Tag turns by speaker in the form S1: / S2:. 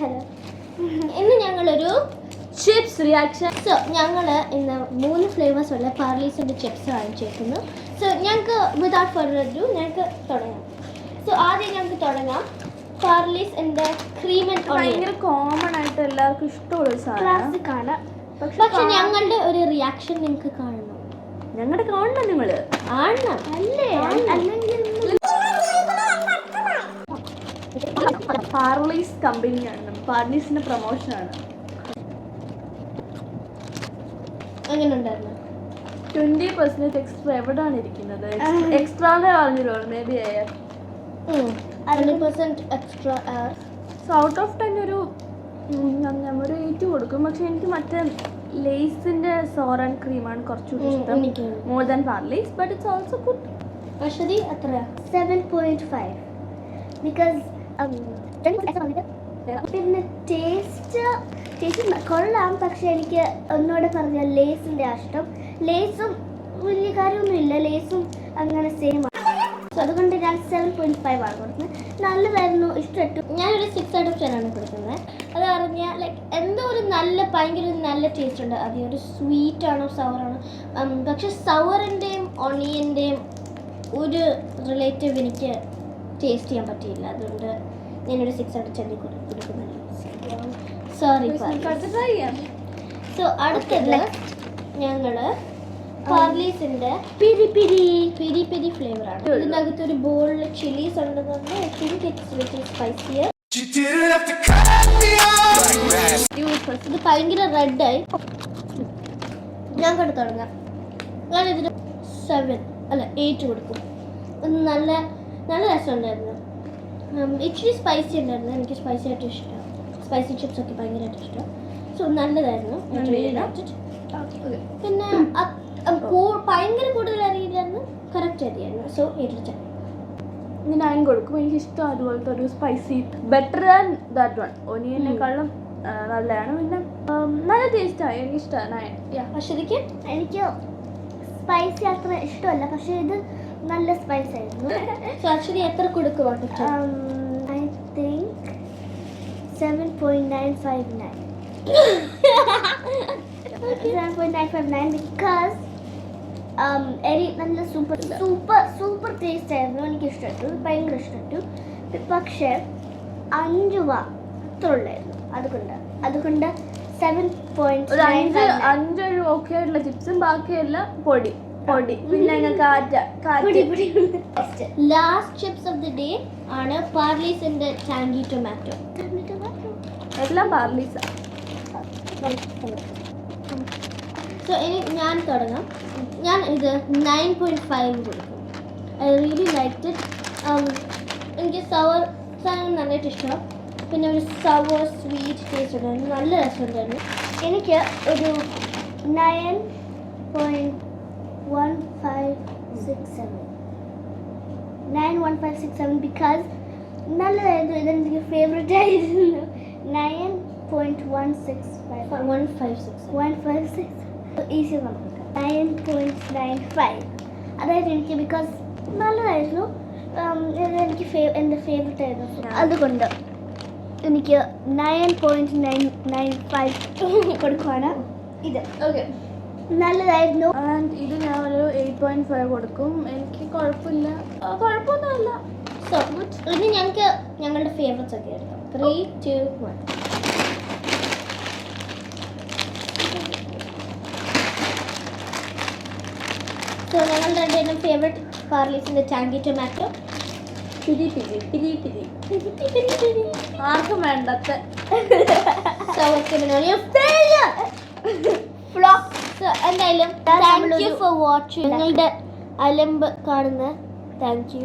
S1: Hello. ഇന്ന് ഞങ്ങളൊരു chips reaction. So ഞങ്ങൾ ഇന്ന് 3 ഫ്ലേവേഴ്സ് ഉള്ള പാർലീസിൻ്റെ ചിപ്സ് വാങ്ങിച്ചേക്കുന്നു. സോ ഞങ്ങൾക്ക് വിതൗട്ട് ഫർദർ അഡു ഞങ്ങൾക്ക് തുടങ്ങാം. സോ ആദ്യം ഞങ്ങൾക്ക് തുടങ്ങാം പാർലീസിൻ്റെ ക്രീം ആൻഡ് ഓണിയൻ.
S2: ഭയങ്കര കോമൺ ആയിട്ട് എല്ലാവർക്കും ഇഷ്ടമുള്ള ഒരു സാധനം,
S1: ക്ലാസിക് ആണ്. പക്ഷെ ഞങ്ങളുടെ ഒരു റിയാക്ഷൻ നിങ്ങൾക്ക് കാണണം.
S2: ഞങ്ങളുടെ കാണണം, നിങ്ങൾ
S1: കാണണം അല്ലേ? അല്ലെങ്കിൽ
S2: പാർലീസ് കമ്പനിയാണ്, പാർലീസിന്റെ പ്രൊമോഷനാണ്.
S1: അങ്ങനെ ഉണ്ടായിരുന്നു.
S2: 20% എക്സ്ട്രാ എവിടെയാണ് ഇരിക്കുന്നത്? എക്സ്ട്രാന്ന് പറഞ്ഞല്ലോ, may be air
S1: 100% extra air.
S2: So out of 10 ഒരു 8 കൊടുക്കും. പക്ഷെ എനിക്ക് മറ്റേ ലേസിന്റെ സോർ ആൻഡ് ക്രീമാണ് കുറച്ചുകൂടി ഇഷ്ടം, മോർ ദാൻ പാർലീസ്. But it's also good.
S1: പക്ഷേ എത്രയാ? 7.5 ബിക്കോസ് പിന്നെ ടേസ്റ്റ് കൊള്ളാം. പക്ഷെ എനിക്ക് ഒന്നുകൂടെ പറഞ്ഞാൽ ലേസിൻ്റെ ഇഷ്ടം. ലേസും വലിയ കാര്യമൊന്നുമില്ല, ലേസും അങ്ങനെ സെയിം ആണ്. സോ അതുകൊണ്ട് ഞാൻ 7.5 ആണ് കൊടുക്കുന്നത്. നല്ലതായിരുന്നു, ഇഷ്ടപ്പെട്ടു. ഞാനൊരു 6 out of 10 ആണ് കൊടുക്കുന്നത്. അത് പറഞ്ഞാൽ ലൈക്ക് എന്തോ ഒരു ഭയങ്കര നല്ല ടേസ്റ്റ് ഉണ്ട്. അത് ഒരു സ്വീറ്റ് ആണോ സവറാണോ, പക്ഷെ സവറിൻ്റെയും ഓണിയൻ്റെയും ഒരു റിലേറ്റീവ് എനിക്ക് ടേസ്റ്റ് ചെയ്യാൻ പറ്റിയില്ല. അതുകൊണ്ട് ഞാനൊരു 6 out of 10 കൊടുക്കുന്നുണ്ട്. സോറി. സോ അടുത്തത് ഞങ്ങൾ പാർലീസിൻ്റെ പിരി പിരി ഫ്ലേവറാണ്. ഇതിനകത്ത് ഒരു ബോളിൽ ചില്ലീസ് ഉണ്ടെന്നുണ്ട്. I think it's little spicier. ഇത് ഭയങ്കര റെഡായി. ഞാൻ കണ്ടു തുടങ്ങാം. ഞാനിതിന് 8 കൊടുക്കും. ഇത് നല്ല രസമുണ്ടായിരുന്നു. ഇച്ചിരി സ്പൈസി ഉണ്ടായിരുന്നു. എനിക്ക് സ്പൈസി ആയിട്ട് ഇഷ്ടമാണ്. സ്പൈസി ചിപ്സ് ഒക്കെ ഭയങ്കരമായിട്ട് ഇഷ്ടമാണ്. സോ നല്ലതായിരുന്നു. പിന്നെ ഭയങ്കര കൂടുതൽ അറിയില്ലായിരുന്നു, കറക്റ്റ് അറിയായിരുന്നു. സോ 8
S2: ഞാൻ 9 കൊടുക്കും. എനിക്ക് ഇഷ്ടം അതുപോലത്തെ ഒരു spicy, better than that one. ഒനിയനേക്കാളും നല്ലതാണ്. പിന്നെ നല്ല ടേസ്റ്റായി, എനിക്ക് ഇഷ്ടമാണ് 9.
S1: പക്ഷെ എനിക്ക് സ്പൈസി അത്ര ഇഷ്ടമല്ല, പക്ഷെ ഇത് നല്ല സ്പൈസ് ആയിരുന്നു. സോ ആക്ച്വലി എത്ര കൊടുക്കും? I think 7.959. 7.959 ബിക്കോസ് നല്ല സൂപ്പർ ടേസ്റ്റ് ആയിരുന്നു. എനിക്ക് ഇഷ്ടപ്പെട്ടു, ഭയങ്കര ഇഷ്ടപ്പെട്ടു. പക്ഷേ 5 രൂപ അത്ര ഉള്ളായിരുന്നു. അതുകൊണ്ട്
S2: 7.5 ഓക്കെ ആയിട്ടുള്ള ചിപ്സും ബാക്കിയെല്ലാം പൊടി. പിന്നെ
S1: last chips of the day ആണ് പാർലീസിന്റെ ടാങ്കി ടൊമാറ്റോ.
S2: എല്ലാം പാർലീസാണ്.
S1: സോ ഇനി ഞാൻ തുടങ്ങാം. ഞാൻ ഇത് 9.5 കൊടുക്കും. I really liked it. എനിക്ക് സവർ സാധനം നന്നായിട്ട് ഇഷ്ടമാണ്. പിന്നെ ഒരു സവർ സ്വീറ്റ് ടേസ്റ്റ് ഉണ്ടായിരുന്നു. നല്ല രസമുണ്ടായിരുന്നു. എനിക്ക് ഒരു 9.1567 ബിക്കോസ് നല്ലതായിരുന്നു. ഇതെനിക്ക് ഫേവറേറ്റ് ആയിരുന്നു. 9.156 ഈസി നമുക്ക് 9.95. അതായത് എനിക്ക് ബിക്കോസ് നല്ലതായിരുന്നു. എനിക്ക് എൻ്റെ ഫേവറേറ്റ് ആയിരുന്നു. അതുകൊണ്ട് എനിക്ക് 9.995 കൊടുക്കുവാണ്. ഇത് ഓക്കെ, നല്ലതായിരുന്നു.
S2: ഇത് ഞാൻ ഒരു 8.5 കൊടുക്കും. എനിക്ക് കുഴപ്പമൊന്നുമില്ല.
S1: സോ ഇനി ഞങ്ങൾക്ക് ഞങ്ങളുടെ ഫേവറേറ്റ്സ് ഒക്കെ എടുക്കാം. 3, 2, 1. സോ ഞങ്ങളുടെ രണ്ടുപേരും ഫേവറേറ്റ് പാർലീസിൻ്റെ ടാങ്കി ടൊമാറ്റോ.
S2: പിരി ആർക്കും വേണ്ടത്ത
S1: എന്തായാലും താങ്ക് യു ഫോർ വാച്ചിങ്. ഞങ്ങളുടെ അലമ്പ് കാണുന്ന താങ്ക് യു.